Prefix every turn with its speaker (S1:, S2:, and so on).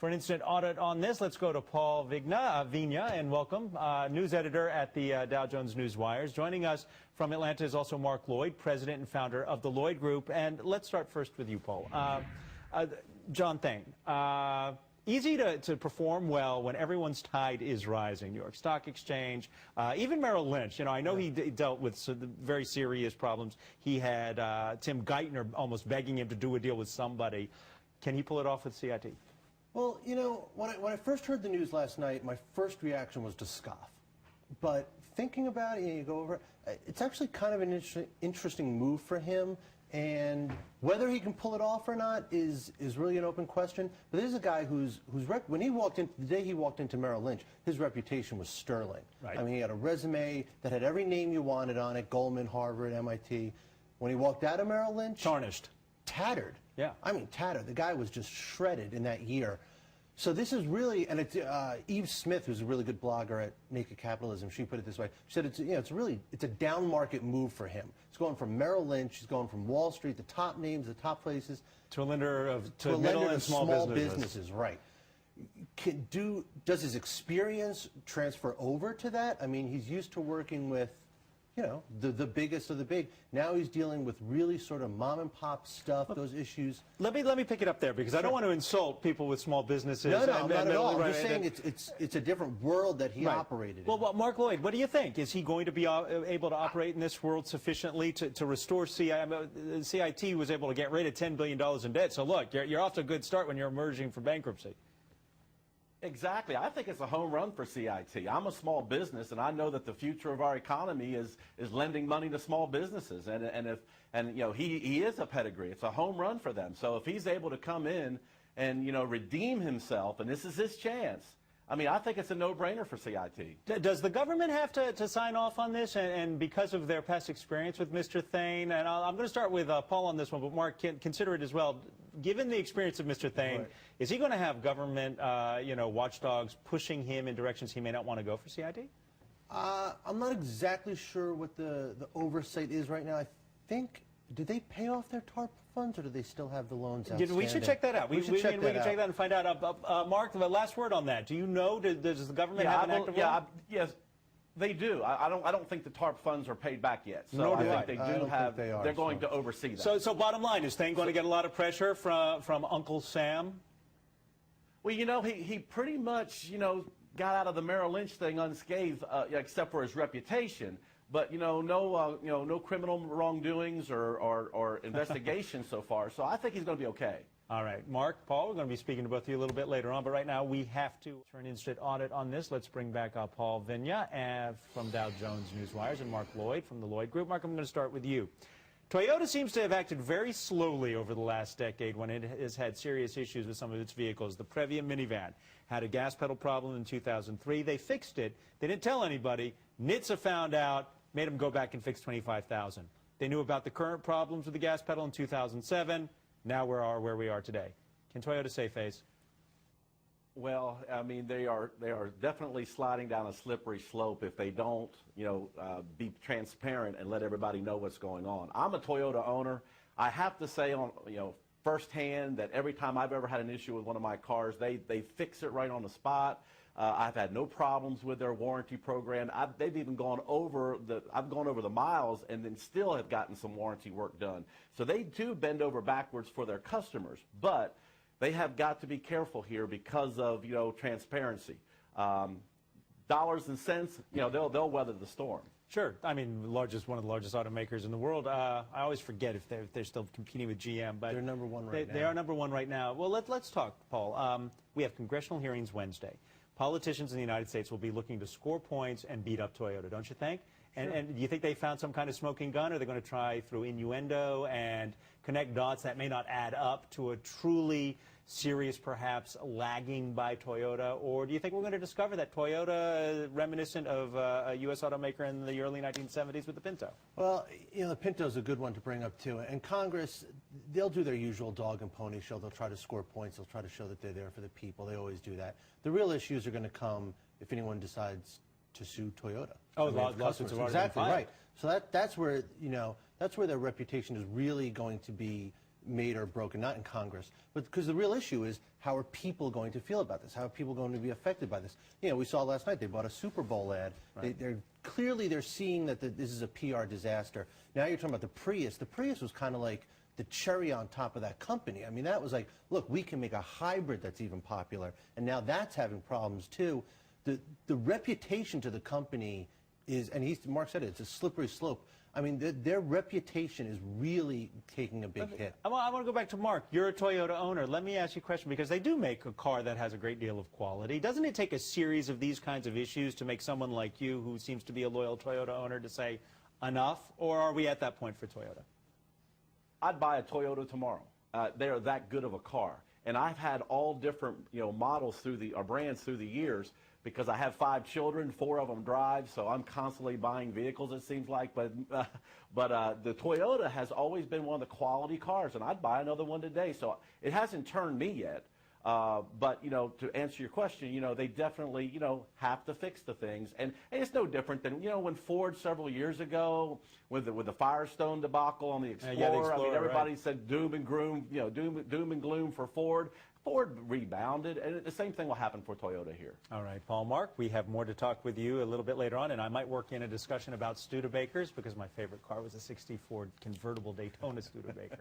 S1: For an instant audit on this, let's go to Paul Vigna, and welcome, news editor at the Dow Jones Newswires. Joining us from Atlanta is also Mark Lloyd, president and founder of the Lloyd Group. And let's start first with you, Paul. John Thane, easy to perform well when everyone's tide is rising. New York Stock Exchange, even Merrill Lynch. You know, I know he dealt with some very serious problems. He had Tim Geithner almost begging him to do a deal with somebody. Can he pull it off with CIT?
S2: Well, you know, when I first heard the news last night, my first reaction was to scoff. But thinking about it, you go over it, it's actually kind of an interesting move for him. And whether he can pull it off or not is really an open question. But there's a guy when he walked in, the day he walked into Merrill Lynch, his reputation was sterling.
S1: Right.
S2: I mean, he had a resume that had every name you wanted on it, Goldman, Harvard, MIT. When he walked out of Merrill Lynch,
S1: Tarnished.
S2: Tattered.
S1: Yeah.
S2: I mean, tattered. The guy was just shredded in that year. So this is really, and it's Eve Smith, who's a really good blogger at Naked Capitalism. She put it this way. She said it's a down market move for him. He's going from Merrill Lynch, he's going from Wall Street, the top names, the top places,
S1: to a lender of
S2: middle
S1: and small businesses.
S2: Right. Does his experience transfer over to that? I mean, he's used to working with, you know, the biggest of the big. Now he's dealing with really sort of mom and pop stuff, those issues.
S1: Let me pick it up there, because I don't want to insult people with small businesses.
S2: No, not at all. I'm just saying it's a different world that he operated in.
S1: Well, Mark Lloyd, what do you think? Is he going to be able to operate in this world sufficiently to restore CIT? CIT was able to get rid of $10 billion in debt. So look, you're off to a good start when you're emerging from bankruptcy.
S3: Exactly. I think it's a home run for CIT. I'm a small business, and I know that the future of our economy is lending money to small businesses. And you know, he is a pedigree. It's a home run for them. So if he's able to come in and, you know, redeem himself, and this is his chance, I mean, I think it's a no-brainer for CIT.
S1: Does the government have to sign off on this? And because of their past experience with Mr. Thane, and I'm going to start with Paul on this one, but Mark, consider it as well. Given the experience of Mr. Thane, is he going to have government, watchdogs pushing him in directions he may not want to go for CIT?
S2: I'm not exactly sure what the oversight is right now. I think, did they pay off their TARP funds, or do they still have the loans outstanding?
S1: We should check that out. We can check that out and find out. Mark, the last word on that. Do you know, does the government have an active role?
S3: Yes. They do. I don't think the TARP funds are paid back yet. So
S1: Nor do
S3: I think they do have. They're going to oversee that.
S1: So bottom line, is Thane going to get a lot of pressure from Uncle Sam?
S3: Well, you know, he pretty much, you know, got out of the Merrill Lynch thing unscathed, except for his reputation. But, you know, no criminal wrongdoings or investigations so far. So I think he's going to be okay.
S1: All right, Mark, Paul, we're going to be speaking to both of you a little bit later on, but right now we have to turn instant audit on this. Let's bring back Paul Vigna from Dow Jones Newswires and Mark Lloyd from the Lloyd Group. Mark, I'm going to start with you. Toyota seems to have acted very slowly over the last decade when it has had serious issues with some of its vehicles. The Previa minivan had a gas pedal problem in 2003. They fixed it. They didn't tell anybody. NHTSA found out, made them go back and fix 25,000. They knew about the current problems with the gas pedal in 2007. Now we are where we are today. Can Toyota save face?
S3: Well, I mean, they are definitely sliding down a slippery slope if they don't, you know, be transparent and let everybody know what's going on. I'm a Toyota owner. I have to say, firsthand, that every time I've ever had an issue with one of my cars, they fix it right on the spot. I've had no problems with their warranty program. They've even gone over I've gone over the miles and then still have gotten some warranty work done. So they do bend over backwards for their customers, but they have got to be careful here because of, you know, transparency. Dollars and cents, you know, they'll weather the storm.
S1: Sure. I mean, one of the largest automakers in the world. I always forget if they're still competing with GM, but
S2: they're number one right now.
S1: They are number one right now. Well, let's talk, Paul. We have congressional hearings Wednesday. Politicians in the United States will be looking to score points and beat up Toyota, don't you think? Sure. And do you think they found some kind of smoking gun? Or are they going to try through innuendo and connect dots that may not add up to a truly serious, perhaps, lagging by Toyota? Or do you think we're going to discover that Toyota, reminiscent of a U.S. automaker in the early 1970s with the Pinto?
S2: Well, you know, the Pinto's a good one to bring up, too. And Congress, they'll do their usual dog and pony show. They'll try to score points. They'll try to show that they're there for the people. They always do that. The real issues are going to come if anyone decides to sue Toyota.
S1: Oh, lawsuits have already
S2: exactly
S1: been filed.
S2: Right. So that's where, you know, that's where their reputation is really going to be made or broken, not in Congress, but because the real issue is how are people going to feel about this? How are people going to be affected by this? You know, we saw last night they bought a Super Bowl ad.
S1: Right.
S2: They're seeing that this is a PR disaster. Now you're talking about the Prius. The Prius was kind of like the cherry on top of that company. I mean, that was like, look, we can make a hybrid that's even popular, and now that's having problems too. The reputation to the company is, and Mark said it, it's a slippery slope. I mean, their reputation is really taking a big hit.
S1: I want to go back to Mark. You're a Toyota owner. Let me ask you a question, because they do make a car that has a great deal of quality. Doesn't it take a series of these kinds of issues to make someone like you, who seems to be a loyal Toyota owner, to say enough? Or are we at that point for Toyota?
S3: I'd buy a Toyota tomorrow. They are that good of a car. And I've had all different, models or brands through the years, because I have 5 children, 4 of them drive, so I'm constantly buying vehicles, it seems like. But the Toyota has always been one of the quality cars, and I'd buy another one today. So it hasn't turned me yet. But, to answer your question, they definitely, have to fix the things. And it's no different than, when Ford several years ago, with the Firestone debacle on the Explorer,
S1: the Explorer,
S3: I mean, everybody
S1: right.
S3: said doom and gloom, doom and gloom for Ford. Ford rebounded, and the same thing will happen for Toyota here.
S1: All right, Paul, Mark, we have more to talk with you a little bit later on, and I might work in a discussion about Studebakers, because my favorite car was a '60 Ford convertible Daytona Studebaker.